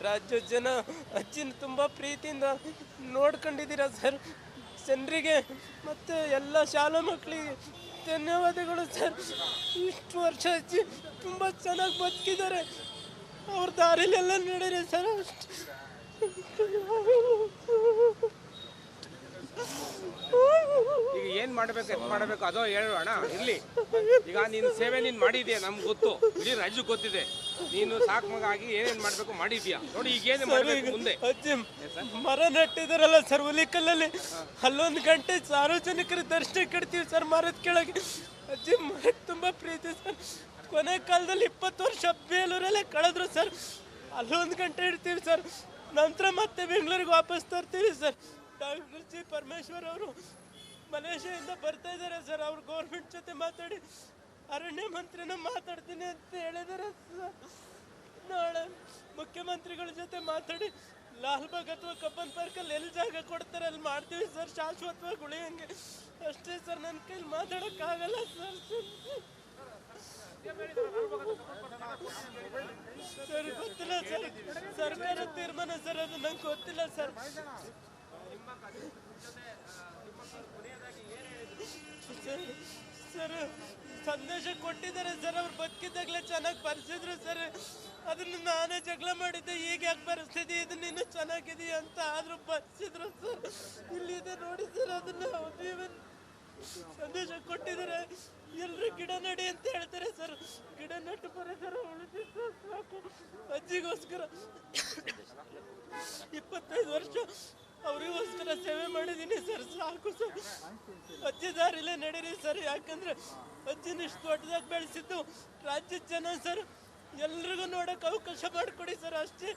ರಾಜ್ಯದ ಜನ ಅಜ್ಜಿನ ತುಂಬ ಪ್ರೀತಿಯಿಂದ ನೋಡ್ಕೊಂಡಿದ್ದೀರಾ ಸರ್. ಜನರಿಗೆ ಮತ್ತು ಎಲ್ಲ ಶಾಲಾ ಮಕ್ಕಳಿಗೆ ಧನ್ಯವಾದಗಳು ಸರ್. ಇಷ್ಟು ವರ್ಷ ಅಜ್ಜಿ ತುಂಬ ಚೆನ್ನಾಗಿ ಬದುಕಿದ್ದಾರೆ. ಅವ್ರ ದಾರಿಲೆಲ್ಲ ನಡೆಯಿರಿ ಸರ್. ಈಗ ಏನ್ ಮಾಡ್ಬೇಕು ಎಂತ ಮಾಡ್ಬೇಕು ಅದೋ ಹೇಳು ಅಣ್ಣ. ಇರ್ಲಿ, ಈಗ ನೀನು ಸೇವೆ ನೀನು ಮಾಡಿದ್ಯಾ, ನಮ್ಗೆ ಗೊತ್ತು, ಇಡೀ ರಾಜ್ಯಕ್ಕೆ ಗೊತ್ತಿದೆ. ನೀನು ಸಾಕು ಮಗ ಆಗಿ ಏನೇನ್ ಮಾಡ್ಬೇಕು ಮಾಡಿದ್ಯಾ. ನೋಡಿ ಈಗ ಏನು ಮಾಡ್ಬೇಕು ಮುಂದೆ. ಅಜ್ಜಿ ಮರ ನೆಟ್ಟಿದಾರಲ್ಲ ಸರ್ ಹುಲಿಕಲ್ಲಲ್ಲಿ, ಅಲ್ಲೊಂದು ಗಂಟೆ ಸಾರ್ವಜನಿಕರ ದರ್ಶನಕ್ಕೆ ಇಡ್ತೀವಿ ಸರ್ ಮರದ ಕೆಳಗೆ. ಅಜ್ಜಿ ಮರಕ್ಕೆ ತುಂಬ ಪ್ರೀತಿ ಸರ್. ಕೊನೆ ಕಾಲದಲ್ಲಿ 20 ವರ್ಷ ಬೇಲೂರಲ್ಲೇ ಕಳೆದ್ರು ಸರ್. ಅಲ್ಲೊಂದು ಗಂಟೆ ಇಡ್ತೀವಿ ಸರ್. ನಂತರ ಮತ್ತೆ ಬೆಂಗಳೂರಿಗೆ ವಾಪಸ್ ತರ್ತೀವಿ ಸರ್. ಡಾಕ್ಟರ್ ಜಿ ಪರಮೇಶ್ವರ್ ಅವರು ಮಲೇಷ್ಯಾದಿಂದ ಬರ್ತಾ ಇದ್ದಾರೆ ಸರ್. ಅವ್ರು ಗೌರ್ಮೆಂಟ್ ಜೊತೆ ಮಾತಾಡಿ ಅರಣ್ಯ ಮಂತ್ರಿನ ಮಾತಾಡ್ತೀನಿ ಅಂತ ಹೇಳಿದ್ದಾರೆ ಸರ್. ನಾಳೆ ಮುಖ್ಯಮಂತ್ರಿಗಳ ಜೊತೆ ಮಾತಾಡಿ ಲಾಲ್ಬಾಗ್ ಅಥವಾ ಕಬ್ಬನ್ ಪಾರ್ಕಲ್ಲಿ ಎಲ್ಲಿ ಜಾಗ ಕೊಡ್ತಾರೆ ಅಲ್ಲಿ ಮಾಡ್ತೀವಿ ಸರ್, ಶಾಶ್ವತವಾಗಿ ಉಳಿಯಂಗೆ. ಅಷ್ಟೇ ಸರ್, ನನ್ನ ಕೈಲಿ ಮಾತಾಡೋಕ್ಕಾಗಲ್ಲ ಸರ್. ಸರ್ ಗೊತ್ತಿಲ್ಲ ಸರ್, ಸರ್ಕಾರ ತೀರ್ಮಾನ ಸರ್, ಅದು ನಂಗೆ ಗೊತ್ತಿಲ್ಲ ಸರ್. ಸರ್ ಸಂದೇಶ ಕೊಟ್ಟಿದ್ದಾರೆ ಸರ್. ಅವ್ರು ಬದುಕಿದ್ದಾಗಲೇ ಚೆನ್ನಾಗಿ ಬರ್ಸಿದ್ರು ಸರ್. ಅದನ್ನ ನಾನೇ ಜಗಳ ಮಾಡಿದ್ದೆ, ಈಗ ಯಾಕೆ ಪರಿಸ್ಥಿತಿ ಇದು ನೀನು ಚೆನ್ನಾಗಿದೆಯಾ ಅಂತ. ಆದ್ರೂ ಬರ್ಸಿದ್ರು ಸರ್. ಇಲ್ಲಿದೆ ನೋಡಿ ಸರ್, ಅದನ್ನ ಸಂದೇಶ ಕೊಟ್ಟಿದ್ದಾರೆ. ಎಲ್ಲರೂ ಗಿಡ ನಡಿ ಅಂತ ಹೇಳ್ತಾರೆ ಸರ್. ಗಿಡ ನೆಟ್ಟು ಪರಿಸರ ಉಳಿಸಿ ಸಾಕು. ಅಜ್ಜಿಗೋಸ್ಕರ 25 ವರ್ಷ ಅವರಿಗೋಸ್ಕರ ಸೇವೆ ಮಾಡಿದ್ದೀನಿ ಸರ್. ಸಾಕು ಸರ್, ಅಜ್ಜಿ ದಾರಿಲೇ ನಡೀರಿ ಸರ್. ಯಾಕಂದ್ರೆ ಅಜ್ಜಿನ ಇಷ್ಟು ದೊಡ್ಡದಾಗಿ ಬೆಳೆಸಿದ್ದು ರಾಜ್ಯದ ಜನ ಸರ್. ಎಲ್ರಿಗೂ ನೋಡೋಕೆ ಅವಕಾಶ ಮಾಡಿಕೊಡಿ ಸರ್, ಅಷ್ಟೇ.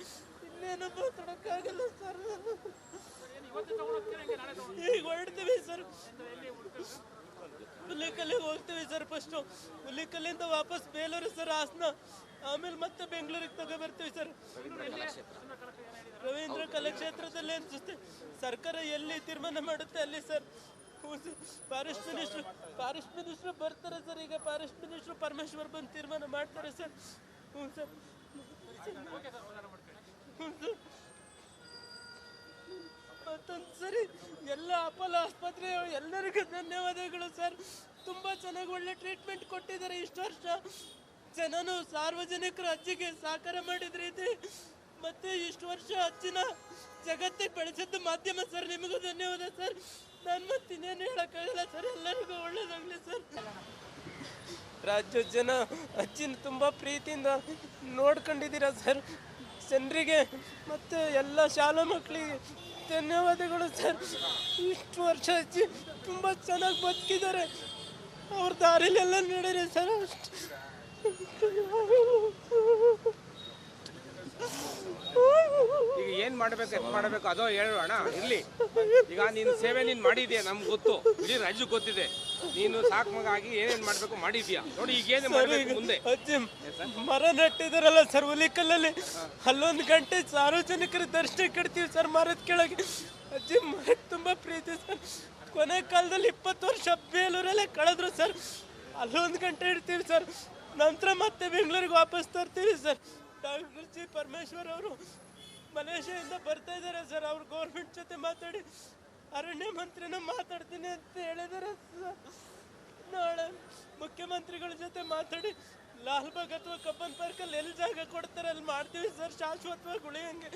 ಇನ್ನೇನು ಮಾತಾಡೋಕ್ಕಾಗಲ್ಲ ಸರ್. ಈಗ ಹೊರಡ್ತೀವಿ ಸರ್, ಹುಲಿಕಲ್ಲಿಗೆ ಹೋಗ್ತೀವಿ ಸರ್. ಫಸ್ಟು ಹುಲಿಕಲ್ಲಿಂದ ವಾಪಸ್ ಬೇಲೂರು ಸರ್, ಹಾಸನ, ಆಮೇಲೆ ಮತ್ತೆ ಬೆಂಗಳೂರಿಗೆ ತಗೊಬರ್ತೀವಿ ಸರ್. ರವೀಂದ್ರ ಕಲಾಕ್ಷೇತ್ರದಲ್ಲಿ ಅನ್ಸುತ್ತೆ. ಸರ್ಕಾರ ಎಲ್ಲಿ ತೀರ್ಮಾನ ಮಾಡುತ್ತೆ ಅಲ್ಲಿ ಸರ್. ಫಾರೆಸ್ಟ್ ಮಿನಿಸ್ಟ್ರು ಬರ್ತಾರೆ ಸರ್. ಈಗ ಫಾರೆಸ್ಟ್ ಮಿನಿಸ್ಟ್ರು ಪರಮೇಶ್ವರ್ ಬಂದು ತೀರ್ಮಾನ ಮಾಡ್ತಾರೆ ಸರ್. ಹ್ಞೂ ಸರ್, ಹ್ಞೂ ಸರ್. ಮತ್ತೊಂದು ಸರಿ ಎಲ್ಲ ಅಪೋಲೋ ಆಸ್ಪತ್ರೆ ಎಲ್ಲರಿಗೂ ಧನ್ಯವಾದಗಳು ಸರ್. ತುಂಬ ಚೆನ್ನಾಗಿ ಒಳ್ಳೆ ಟ್ರೀಟ್ಮೆಂಟ್ ಕೊಟ್ಟಿದ್ದಾರೆ ಇಷ್ಟು ವರ್ಷ. ಜನನು ಸಾರ್ವಜನಿಕರು ಅಜ್ಜಿಗೆ ಸಹಕಾರ ಮಾಡಿದ್ರಿ ಇದೆ. ಮತ್ತೆ ಇಷ್ಟು ವರ್ಷ ಅಜ್ಜಿನ ಜಗತ್ತಿಗೆ ಬೆಳೆಸಿದ್ದು ಮಾಧ್ಯಮ ಸರ್. ನಿಮಗೂ ಧನ್ಯವಾದ ಸರ್. ನಾನು ಮತ್ತಿನ್ನೇನು ಹೇಳೋಕ್ಕಾಗಲ್ಲ ಸರ್. ಎಲ್ಲರಿಗೂ ಒಳ್ಳೇದಾಗಲಿ ಸರ್. ರಾಜ್ಯದ ಜನ ಅಜ್ಜಿನ ತುಂಬ ಪ್ರೀತಿಯಿಂದ ನೋಡ್ಕೊಂಡಿದ್ದೀರಾ ಸರ್. ಜನರಿಗೆ ಮತ್ತು ಎಲ್ಲ ಶಾಲಾ ಮಕ್ಕಳಿಗೆ ಧನ್ಯವಾದಗಳು ಸರ್. ಇಷ್ಟು ವರ್ಷ ಅಜ್ಜಿ ತುಂಬ ಚೆನ್ನಾಗಿ ಬದುಕಿದ್ದಾರೆ. ಅವ್ರ ದಾರಿಲೆಲ್ಲ ನಡೆಯಿರಿ ಸರ್. ಈಗ ಏನ್ ಮಾಡ್ಬೇಕು ಎಂತ ಮಾಡ್ಬೇಕು ಅದೋ ಹೇಳು ಅಣ್ಣ. ಇರ್ಲಿ, ಈಗ ನೀನು ಸೇವೆ ನೀನು ಮಾಡಿದ್ಯಾ, ನಮ್ಗೆ ಗೊತ್ತು, ಇಡೀ ರಾಜ್ಯಕ್ಕೆ ಗೊತ್ತಿದೆ. ನೀನು ಸಾಕು ಮಗ ಆಗಿ ಏನೇನ್ ಮಾಡ್ಬೇಕು ಮಾಡಿದ್ಯಾ. ನೋಡಿ ಈಗ ಏನು ಮಾಡ್ಬೇಕು ಮುಂದೆ. ಅಜ್ಜಿ ಮರ ನೆಟ್ಟಿದಾರಲ್ಲ ಸರ್ ಹುಲಿಕಲ್ಲಲ್ಲಿ, ಅಲ್ಲೊಂದು ಗಂಟೆ ಸಾರ್ವಜನಿಕರ ದರ್ಶನಕ್ಕೆ ಇಡ್ತೀವಿ ಸರ್ ಮರದ ಕೆಳಗೆ. ಅಜ್ಜಿ ಮರಕ್ಕೆ ತುಂಬ ಪ್ರೀತಿ ಸರ್. ಕೊನೆ ಕಾಲದಲ್ಲಿ 20 ವರ್ಷ ಬೇಲೂರಲ್ಲೇ ಕಳೆದ್ರು ಸರ್. ಅಲ್ಲೊಂದು ಗಂಟೆ ಇಡ್ತೀವಿ ಸರ್. ನಂತರ ಮತ್ತೆ ಬೆಂಗಳೂರಿಗೆ ವಾಪಸ್ ತರ್ತೀವಿ ಸರ್. ಡಾಕ್ಟರ್ ಜಿ ಪರಮೇಶ್ವರ್ ಅವರು ಮಲೇಷ್ಯಾದಿಂದ ಬರ್ತಾ ಇದ್ದಾರೆ ಸರ್. ಅವ್ರು ಗೌರ್ಮೆಂಟ್ ಜೊತೆ ಮಾತಾಡಿ ಅರಣ್ಯ ಮಂತ್ರಿನ ಮಾತಾಡ್ತೀನಿ ಅಂತ ಹೇಳಿದ್ದಾರೆ ಸರ್. ನಾಳೆ ಮುಖ್ಯಮಂತ್ರಿಗಳ ಜೊತೆ ಮಾತಾಡಿ ಲಾಲ್ಬಾಗ್ ಅಥವಾ ಕಬ್ಬನ್ ಪಾರ್ಕಲ್ಲಿ ಎಲ್ಲಿ ಜಾಗ ಕೊಡ್ತಾರೆ ಅಲ್ಲಿ ಮಾಡ್ತೀವಿ ಸರ್, ಶಾಶ್ವತವಾಗಿ ಉಳಿಯಂಗೆ.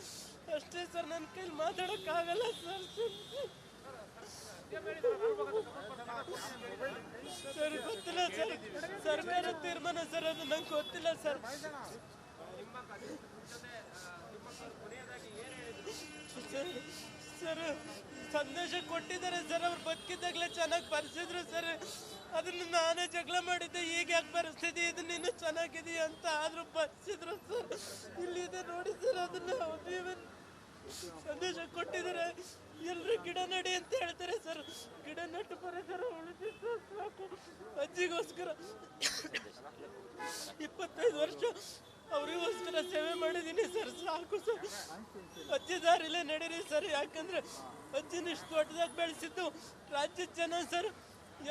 ಅಷ್ಟೇ ಸರ್, ನನ್ನ ಕೈಲಿ ಮಾತಾಡೋಕ್ಕಾಗಲ್ಲ ಸರ್. ಸರ್ ಗೊತ್ತಿಲ್ಲ ಸರ್, ಸರ್ಕಾರ ತೀರ್ಮಾನ ಸರ್, ಅದು ನಂಗೆ ಗೊತ್ತಿಲ್ಲ ಸರ್. ಸರ್ ಸಂದೇಶ ಕೊಟ್ಟಿದ್ದಾರೆ ಸರ್. ಅವ್ರು ಬದುಕಿದ್ದಾಗಲೇ ಚೆನ್ನಾಗಿ ಬರ್ಸಿದ್ರು ಸರ್. ಅದನ್ನ ನಾನೇ ಜಗಳ ಮಾಡಿದ್ದೆ, ಈಗ ಯಾಕೆ ಪರಿಸ್ಥಿತಿ ಇದು ನೀನು ಚೆನ್ನಾಗಿದೆಯಾ ಅಂತ. ಆದ್ರೂ ಬರ್ಸಿದ್ರು ಸರ್. ಇಲ್ಲಿದೆ ನೋಡಿ ಸರ್, ಅದನ್ನ ಸಂದೇಶ ಕೊಟ್ಟಿದ್ದಾರೆ. ಎಲ್ಲರೂ ಗಿಡ ನಡಿ ಅಂತ ಹೇಳ್ತಾರೆ ಸರ್. ಗಿಡ ನೆಟ್ಟು ಪರಿಸರ ಉಳಿಸಿ ಸಾಕು. ಅಜ್ಜಿಗೋಸ್ಕರ 25 ವರ್ಷ ಅವರಿಗೋಸ್ಕರ ಸೇವೆ ಮಾಡಿದ್ದೀನಿ ಸರ್. ಸಾಕು ಸರ್, ಅಜ್ಜಿ ದಾರಿಲೇ ನಡೀರಿ ಸರ್. ಯಾಕಂದ್ರೆ ಅಜ್ಜಿನ ಇಷ್ಟು ದೊಡ್ಡದಾಗಿ ಬೆಳೆಸಿದ್ದು ರಾಜ್ಯದ ಜನ ಸರ್.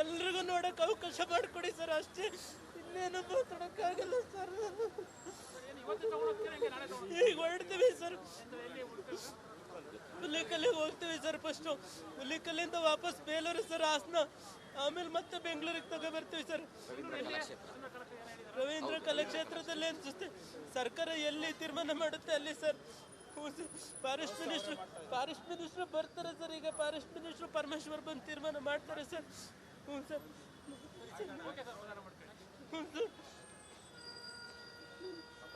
ಎಲ್ರಿಗೂ ನೋಡೋಕೆ ಅವಕಾಶ ಮಾಡಿಕೊಡಿ ಸರ್, ಅಷ್ಟೇ. ಇನ್ನೇನು ಮಾತಾಡೋಕ್ಕಾಗಲ್ಲ ಸರ್. ಈಗ ಹೊರಡ್ತೀವಿ ಸರ್, ಹುಲಿಕಲ್ಲಿಂದ ವಾಪಸ್ ಬೇಲೂರು ಸರ್ ಹಾಸನ, ಆಮೇಲೆ ಮತ್ತೆ ಬೆಂಗಳೂರಿಗೆ ತಗೊಬರ್ತೀವಿ ಸರ್. ರವೀಂದ್ರ ಕಲಾಕ್ಷೇತ್ರದಲ್ಲಿ ಅನ್ಸುತ್ತೆ. ಸರ್ಕಾರ ಎಲ್ಲಿ ತೀರ್ಮಾನ ಮಾಡುತ್ತೆ ಅಲ್ಲಿ ಸರ್. ಫಾರೆಸ್ಟ್ ಮಿನಿಸ್ಟ್ರು ಬರ್ತಾರೆ ಸರ್. ಈಗ ಫಾರೆಸ್ಟ್ ಮಿನಿಸ್ಟ್ರು ಪರಮೇಶ್ವರ್ ಬಂದು ತೀರ್ಮಾನ ಮಾಡ್ತಾರೆ ಸರ್. ಹ್ಞೂ ಸರ್. ಹ್ಞೂ ಸರ್.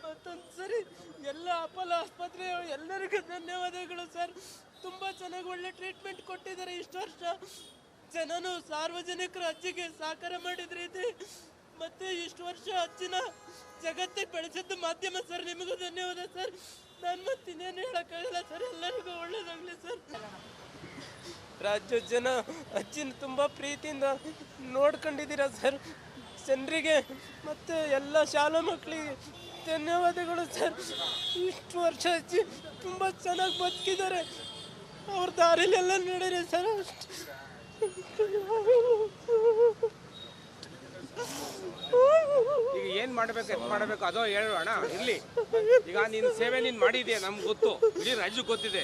ಮತ್ತೊಂದು ಸರಿ ಎಲ್ಲ ಅಪೋಲೋ ಆಸ್ಪತ್ರೆ ಎಲ್ಲರಿಗೂ ಧನ್ಯವಾದಗಳು ಸರ್. ತುಂಬ ಚೆನ್ನಾಗಿ ಒಳ್ಳೆ ಟ್ರೀಟ್ಮೆಂಟ್ ಕೊಟ್ಟಿದ್ದಾರೆ ಇಷ್ಟು ವರ್ಷ. ಜನನು ಸಾರ್ವಜನಿಕರು ಅಜ್ಜಿಗೆ ಸಹಕಾರ ಮಾಡಿದ್ರಿ ಇದೆ. ಮತ್ತೆ ಇಷ್ಟು ವರ್ಷ ಅಜ್ಜಿನ ಜಗತ್ತಿಗೆ ಬೆಳೆಸಿದ್ದು ಮಾಧ್ಯಮ ಸರ್. ನಿಮಗೂ ಧನ್ಯವಾದ ಸರ್. ನಾನು ಮತ್ತಿನ್ನೇನು ಹೇಳೋಕ್ಕಾಗಲ್ಲ ಸರ್. ಎಲ್ಲರಿಗೂ ಒಳ್ಳೇದಾಗಲಿ ಸರ್. ರಾಜ್ಯದ ಜನ ಅಜ್ಜಿನ ತುಂಬ ಪ್ರೀತಿಯಿಂದ ನೋಡ್ಕೊಂಡಿದ್ದೀರಾ ಸರ್. ಜನರಿಗೆ ಮತ್ತು ಎಲ್ಲ ಶಾಲಾ ಮಕ್ಕಳಿಗೆ ಧನ್ಯವಾದಗಳು ಸರ್. ಇಷ್ಟು ವರ್ಷ ಅಜ್ಜಿ ತುಂಬ ಚೆನ್ನಾಗಿ ಬದುಕಿದ್ದಾರೆ. ಅವ್ರ ದಾರಿಲೆಲ್ಲ ನಡೆಯಿರಿ ಸರ್. ಈಗ ಏನ್ ಮಾಡ್ಬೇಕು ಎತ್ ಮಾಡ್ಬೇಕು ಅದೋ ಹೇಳೋಣ. ಇರ್ಲಿ, ಈಗ ನೀನು ಸೇವೆ ನೀನು ಮಾಡಿದ್ಯಾ, ನಮ್ಗೆ ಗೊತ್ತು, ಇಡೀ ರಾಜ್ಯಕ್ಕೆ ಗೊತ್ತಿದೆ.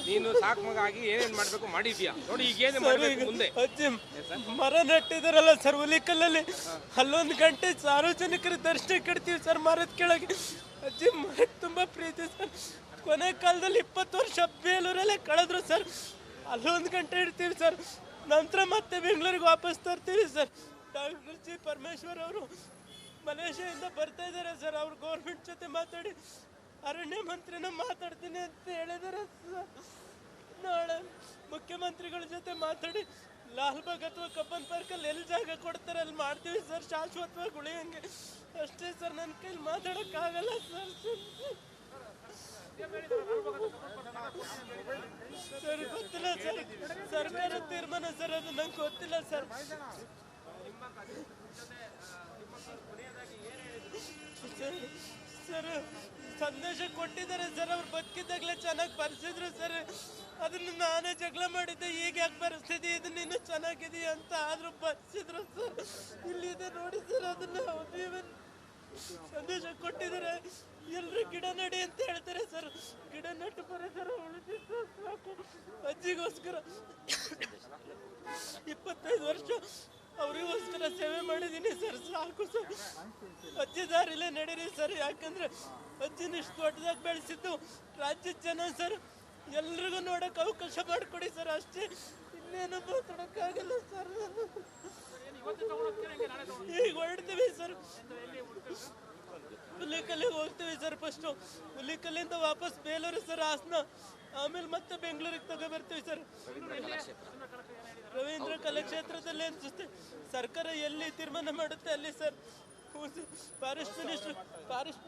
ನೀನು ಸಾಕು ಮಗ ಆಗಿ ಏನೇನ್ ಮಾಡ್ಬೇಕು ಮಾಡಿದ್ಯಾ. ನೋಡಿ ಈಗ ಏನ್ ಮಾಡ್ಬೇಕು ಮುಂದೆ. ಅಜ್ಜಿ ಮರ ನೆಟ್ಟಿದಾರಲ್ಲ ಸರ್ ಹುಲಿಕಲ್ಲಲ್ಲಿ, ಅಲ್ಲೊಂದು ಗಂಟೆ ಸಾರ್ವಜನಿಕರ ದರ್ಶನ ಕೊಡ್ತೀವಿ ಸರ್ ಮರದ ಕೆಳಗೆ. ಅಜ್ಜಿ ಮರಕ್ಕೆ ತುಂಬ ಪ್ರೀತಿ ಸರ್. ಕೊನೆ ಕಾಲದಲ್ಲಿ 20 ವರ್ಷ ಬೇಲೂರಲ್ಲೇ ಕಳೆದ್ರು ಸರ್. ಅಲ್ಲೊಂದು ಗಂಟೆ ಇಡ್ತೀವಿ ಸರ್. ನಂತರ ಮತ್ತೆ ಬೆಂಗಳೂರಿಗೆ ವಾಪಸ್ ತರ್ತೀವಿ ಸರ್. ಡಾಕ್ಟರ್ ಜಿ ಪರಮೇಶ್ವರ್ ಅವರು ಮಲೇಷ್ಯಾದಿಂದ ಬರ್ತಾ ಇದ್ದಾರೆ ಸರ್. ಅವ್ರು ಗೌರ್ಮೆಂಟ್ ಜೊತೆ ಮಾತಾಡಿ ಅರಣ್ಯ ಮಂತ್ರಿನ ಮಾತಾಡ್ತೀನಿ ಅಂತ ಹೇಳಿದ್ದಾರೆ ಸರ್. ನಾಳೆ ಮುಖ್ಯಮಂತ್ರಿಗಳ ಜೊತೆ ಮಾತಾಡಿ ಲಾಲ್ಬಾಗ್ ಅಥವಾ ಕಬ್ಬನ್ ಪಾರ್ಕಲ್ಲಿ ಎಲ್ಲಿ ಜಾಗ ಕೊಡ್ತಾರೆ ಅಲ್ಲಿ ಮಾಡ್ತೀವಿ ಸರ್, ಶಾಶ್ವತವಾಗಿ ಉಳಿಯಂಗೆ. ಅಷ್ಟೇ ಸರ್, ನನ್ನ ಕೈಲಿ ಮಾತಾಡೋಕ್ಕಾಗಲ್ಲ ಸರ್. ಸರ್ ಗೊತ್ತಿಲ್ಲ ಸರ್, ಸರ್ಕಾರ ತೀರ್ಮಾನ ಸರ್, ಅದು ನಂಗೆ ಗೊತ್ತಿಲ್ಲ ಸರ್. ಸರ್ ಸಂದೇಶ ಕೊಟ್ಟಿದ್ದಾರೆ ಸರ್. ಅವ್ರು ಬದುಕಿದ್ದಾಗಲೇ ಚೆನ್ನಾಗಿ ಬರ್ಸಿದ್ರು ಸರ್. ಅದನ್ನು ನಾನೇ ಜಗಳ ಮಾಡಿದ್ದೆ, ಈಗ ಯಾಕೆ ಪರಿಸ್ಥಿತಿ ಇದು ನೀನು ಚೆನ್ನಾಗಿದೆಯಾ ಅಂತ. ಆದರೂ ಬರ್ಸಿದ್ರು ಸರ್. ಇಲ್ಲಿದೆ ನೋಡಿ ಸರ್, ಅದನ್ನ ಸಂದೇಶ ಕೊಟ್ಟಿದ್ದಾರೆ. ಎಲ್ಲರೂ ಗಿಡ ನಡಿ ಅಂತ ಹೇಳ್ತಾರೆ ಸರ್. ಗಿಡ ನೆಟ್ಟು ಪರಿಸರ ಉಳಿದಿದ್ದು ಸಾಕು. ಅಜ್ಜಿಗೋಸ್ಕರ 25 ವರ್ಷ ಅವರಿಗೋಸ್ಕರ ಸೇವೆ ಮಾಡಿದ್ದೀನಿ ಸರ್. ಸಾಕು ಸರ್. ಅಜ್ಜಿ ದಾರಿಲೇ ನಡೀರಿ ಸರ್. ಯಾಕಂದ್ರೆ ಅಜ್ಜಿನ ಇಷ್ಟು ದೊಡ್ಡದಾಗಿ ಬೆಳೆಸಿದ್ದು ರಾಜ್ಯದ ಜನ ಸರ್. ಎಲ್ರಿಗೂ ನೋಡೋಕೆ ಅವಕಾಶ ಮಾಡಿಕೊಡಿ ಸರ್. ಅಷ್ಟೇ, ಇನ್ನೇನು ಮಾತಾಡೋಕ್ಕಾಗಲ್ಲ ಸರ್. ಈಗ ಹೊರಡ್ತೀವಿ ಸರ್. ಹುಲಿಕಲ್ಲಿಗೆ ಹೋಗ್ತೀವಿ ಸರ್. ಫಸ್ಟು ಹುಲಿಕಲ್ಲಿಂದ ವಾಪಸ್ ಬೇಲೂರು ಸರ್ ಹಾಸನ, ಆಮೇಲೆ ಮತ್ತೆ ಬೆಂಗಳೂರಿಗೆ ತಗೊಬರ್ತೀವಿ ಸರ್. ರವೀಂದ್ರ ಕಲಾಕ್ಷೇತ್ರದಲ್ಲಿ ಅನ್ಸುತ್ತೆ. ಸರ್ಕಾರ ಎಲ್ಲಿ ತೀರ್ಮಾನ ಮಾಡುತ್ತೆ ಅಲ್ಲಿ ಸರ್. ಫಾರೆಸ್ಟ್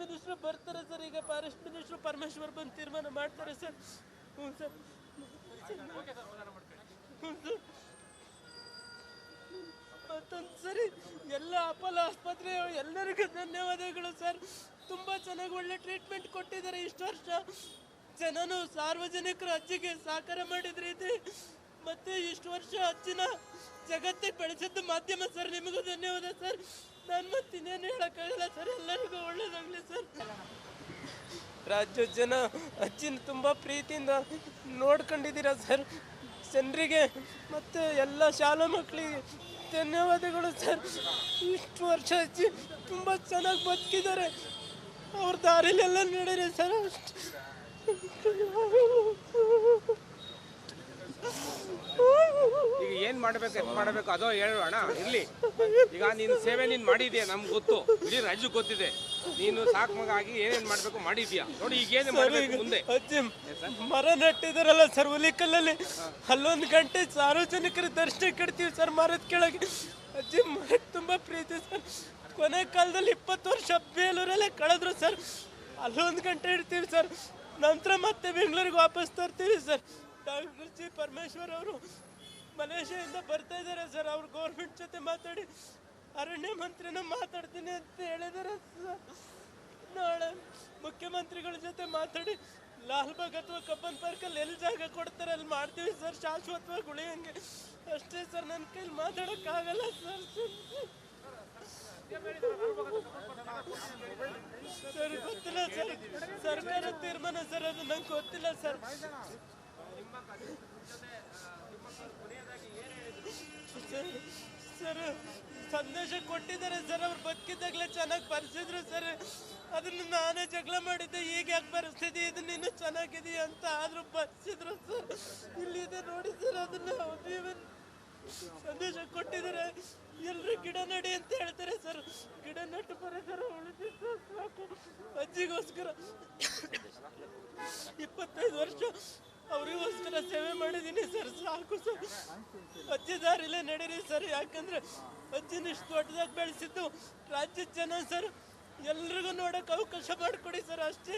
ಮಿನಿಸ್ಟ್ರು ಬರ್ತಾರೆ ಸರ್. ಈಗ ಫಾರೆಸ್ಟ್ ಮಿನಿಸ್ಟ್ರು ಪರಮೇಶ್ವರ್ ಬಂದು ತೀರ್ಮಾನ ಮಾಡ್ತಾರೆ ಸರ್. ಹ್ಞೂ ಸರ್. ಹ್ಞೂ ಸರ್. ಮತ್ತೊಂದು ಸರಿ ಎಲ್ಲ ಅಪೋಲೋ ಆಸ್ಪತ್ರೆ ಎಲ್ಲರಿಗೂ ಧನ್ಯವಾದಗಳು ಸರ್. ತುಂಬ ಚೆನ್ನಾಗಿ ಒಳ್ಳೆ ಟ್ರೀಟ್ಮೆಂಟ್ ಕೊಟ್ಟಿದ್ದಾರೆ ಇಷ್ಟು ವರ್ಷ. ಜನನು ಸಾರ್ವಜನಿಕರು ಅಜ್ಜಿಗೆ ಸಹಕಾರ ಮಾಡಿದ್ರಿ ಇದೆ. ಮತ್ತೆ ಇಷ್ಟು ವರ್ಷ ಅಜ್ಜಿನ ಜಗತ್ತಿಗೆ ಬೆಳೆಸಿದ್ದು ಮಾಧ್ಯಮ ಸರ್. ನಿಮಗೂ ಧನ್ಯವಾದ ಸರ್. ನಾನು ಮತ್ತಿನ್ನೇನು ಹೇಳೋಕ್ಕಾಗಲ್ಲ ಸರ್. ಎಲ್ಲರಿಗೂ ಒಳ್ಳೇದಾಗಲಿ ಸರ್. ರಾಜ್ಯದ ಜನ ಅಜ್ಜಿನ ತುಂಬ ಪ್ರೀತಿಯಿಂದ ನೋಡ್ಕೊಂಡಿದ್ದೀರಾ ಸರ್. ಜನರಿಗೆ ಮತ್ತು ಎಲ್ಲ ಶಾಲಾ ಮಕ್ಕಳಿಗೆ ಧನ್ಯವಾದಗಳು ಸರ್. ಇಷ್ಟು ವರ್ಷ ಅಜ್ಜಿ ತುಂಬ ಚೆನ್ನಾಗಿ ಬದುಕಿದ್ದಾರೆ. ಅವ್ರ ದಾರಿಲೆಲ್ಲ ನಡೆಯಿರಿ ಸರ್. ಈಗ ಏನ್ ಮಾಡ್ಬೇಕು ಎತ್ ಮಾಡ್ಬೇಕು ಅದೋ ಹೇಳೋಣ. ಇರ್ಲಿ, ಈಗ ನೀನು ಸೇವೆ ನೀನು ಮಾಡಿದ್ಯಾ, ನಮ್ಗೆ ಗೊತ್ತು, ಇಡೀ ರಾಜ್ಯಕ್ಕೆ ಗೊತ್ತಿದೆ. ನೀನು ಸಾಕು ಮಗ ಆಗಿ ಏನೇನ್ ಮಾಡ್ಬೇಕು ಮಾಡಿದ್ಯಾ. ನೋಡಿ ಈಗ ಏನ್ ಮಾಡ್ಬೇಕು ಮುಂದೆ. ಅಜ್ಜಿ ಮರ ನೆಟ್ಟಿದಾರಲ್ಲ ಸರ್ ಹುಲಿಕಲ್ಲಲ್ಲಿ, ಅಲ್ಲೊಂದು ಗಂಟೆ ಸಾರ್ವಜನಿಕರ ದರ್ಶನ ಕೊಡ್ತೀವಿ ಸರ್ ಮರದ ಕೆಳಗೆ. ಅಜ್ಜಿ ಮರಕ್ಕೆ ತುಂಬ ಪ್ರೀತಿ ಸರ್. ಕೊನೆ ಕಾಲದಲ್ಲಿ 20 ವರ್ಷ ಬೇಲೂರಲ್ಲೇ ಕಳೆದ್ರು ಸರ್. ಅಲ್ಲೊಂದು ಗಂಟೆ ಇಡ್ತೀವಿ ಸರ್. ನಂತರ ಮತ್ತೆ ಬೆಂಗಳೂರಿಗೆ ವಾಪಸ್ ತರ್ತೀವಿ ಸರ್. ಡಾಕ್ಟರ್ ಜಿ ಪರಮೇಶ್ವರ್ ಅವರು ಮಲೇಷ್ಯಾದಿಂದ ಬರ್ತಾ ಇದ್ದಾರೆ ಸರ್. ಅವ್ರು ಗೌರ್ಮೆಂಟ್ ಜೊತೆ ಮಾತಾಡಿ ಅರಣ್ಯ ಮಂತ್ರಿನ ಮಾತಾಡ್ತೀನಿ ಅಂತ ಹೇಳಿದ್ದಾರೆ ಸರ್. ನಾಳೆ ಮುಖ್ಯಮಂತ್ರಿಗಳ ಜೊತೆ ಮಾತಾಡಿ ಲಾಲ್ಬಾಗ್ ಅಥವಾ ಕಬ್ಬನ್ ಪಾರ್ಕಲ್ಲಿ ಎಲ್ಲಿ ಜಾಗ ಕೊಡ್ತಾರೆ ಅಲ್ಲಿ ಮಾಡ್ತೀವಿ ಸರ್, ಶಾಶ್ವತವಾಗಿ ಉಳಿಯಂಗೆ. ಅಷ್ಟೇ ಸರ್, ನನ್ನ ಕೈಲಿ ಮಾತಾಡೋಕ್ಕಾಗಲ್ಲ ಸರ್. ಸರ್ ಗೊತ್ತಿಲ್ಲ ಸರ್, ಸರ್ಕಾರ ತೀರ್ಮಾನ ಸರ್, ಅದು ನಂಗೆ ಗೊತ್ತಿಲ್ಲ ಸರ್. ಸರ್ ಸಂದೇಶ ಕೊಟ್ಟಿದ್ದಾರೆ ಸರ್, ಅವ್ರು ಬದುಕಿದ್ದಾಗಲೇ ಚೆನ್ನಾಗಿ ಬರ್ಸಿದ್ರು ಸರ್. ಅದನ್ನು ನಾನೇ ಜಗಳ ಮಾಡಿದ್ದೆ, ಈಗ ಯಾಕೆ ಪರಿಸ್ಥಿತಿ ಇದು ನೀನು ಚೆನ್ನಾಗಿದೆಯಾ ಅಂತ, ಆದರೂ ಬರ್ಸಿದ್ರು ಸರ್. ಇಲ್ಲಿದೆ ನೋಡಿ ಸರ್, ಅದನ್ನ ಸಂದೇಶ ಕೊಟ್ಟಿದ್ದಾರೆ. ಎಲ್ಲರೂ ಗಿಡ ನಡಿ ಅಂತ ಹೇಳ್ತಾರೆ ಸರ್, ಗಿಡ ನಟ್ಟು ಪರಿಸರ ಉಳಿದಿದ್ದು ಸಾಕು. ಅಜ್ಜಿಗೋಸ್ಕರ 25 ವರ್ಷ ಅವರಿಗೋಸ್ಕರ ಸೇವೆ ಮಾಡಿದ್ದೀನಿ ಸರ್, ಸಾಕು ಸರ್. ಅಜ್ಜಿ ದಾರಿಲೇ ನಡೀರಿ ಸರ್, ಯಾಕಂದ್ರೆ ಅಜ್ಜಿನ ಇಷ್ಟು ದೊಡ್ಡದಾಗಿ ಬೆಳೆಸಿದ್ದು ರಾಜ್ಯದ ಜನ ಸರ್. ಎಲ್ರಿಗೂ ನೋಡೋಕೆ ಅವಕಾಶ ಮಾಡಿಕೊಡಿ ಸರ್, ಅಷ್ಟೇ.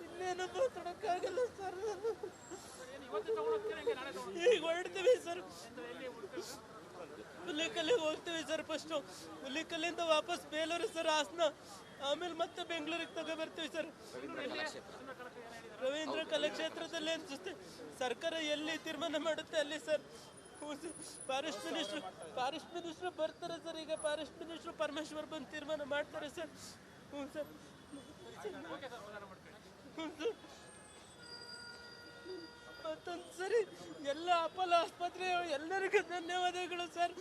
ಇನ್ನೇನು ಮಾತಾಡೋಕ್ಕಾಗಲ್ಲ ಸರ್. ಈಗ ಹೊರಡ್ತೀವಿ ಸರ್, ಹುಲಿಕಲ್ಲಿಗೆ ಹೋಗ್ತೀವಿ ಸರ್. ಫಸ್ಟು ಹುಲಿಕಲ್ಲಿಂದ ವಾಪಸ್ ಬೇಲೂರು ಸರ್, ಹಾಸನ, ಆಮೇಲೆ ಮತ್ತೆ ಬೆಂಗಳೂರಿಗೆ ತಗೊಬರ್ತೀವಿ ಸರ್. ರವೀಂದ್ರ ಕಲಾಕ್ಷೇತ್ರದಲ್ಲಿ ಅನ್ಸುತ್ತೆ, ಸರ್ಕಾರ ಎಲ್ಲಿ ತೀರ್ಮಾನ ಮಾಡುತ್ತೆ ಅಲ್ಲಿ ಸರ್. ಫಾರೆಸ್ಟ್ ಮಿನಿಸ್ಟ್ರು ಬರ್ತಾರೆ ಸರ್. ಈಗ ಫಾರೆಸ್ಟ್ ಮಿನಿಸ್ಟ್ರು ಪರಮೇಶ್ವರ್ ಬಂದು ತೀರ್ಮಾನ ಮಾಡ್ತಾರೆ ಸರ್. ಹ್ಞೂ ಸರ್, ಹ್ಞೂ ಸರ್. ಮತ್ತೊಂದು ಸರಿ ಎಲ್ಲ ಅಪೋಲೋ ಆಸ್ಪತ್ರೆ ಎಲ್ಲರಿಗೂ ಧನ್ಯವಾದಗಳು ಸರ್.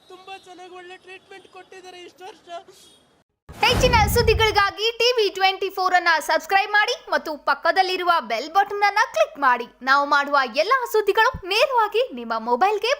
ತುಂಬ ಚೆನ್ನಾಗಿ ಒಳ್ಳೆ ಟ್ರೀಟ್ಮೆಂಟ್ ಕೊಟ್ಟಿದ್ದಾರೆ ಇಷ್ಟು ವರ್ಷ. ಹೆಚ್ಚಿನ ಸುದ್ದಿಗಳಿಗಾಗಿ TV24 ಅನ್ನು ಸಬ್ಸ್ಕ್ರೈಬ್ ಮಾಡಿ ಮತ್ತು ಪಕ್ಕದಲ್ಲಿರುವ ಬೆಲ್ ಬಟನ್ ಅನ್ನು ಕ್ಲಿಕ್ ಮಾಡಿ. ನಾವು ಮಾಡುವ ಎಲ್ಲಾ ಸುದ್ದಿಗಳು ನೇರವಾಗಿ ನಿಮ್ಮ ಮೊಬೈಲ್ಗೆ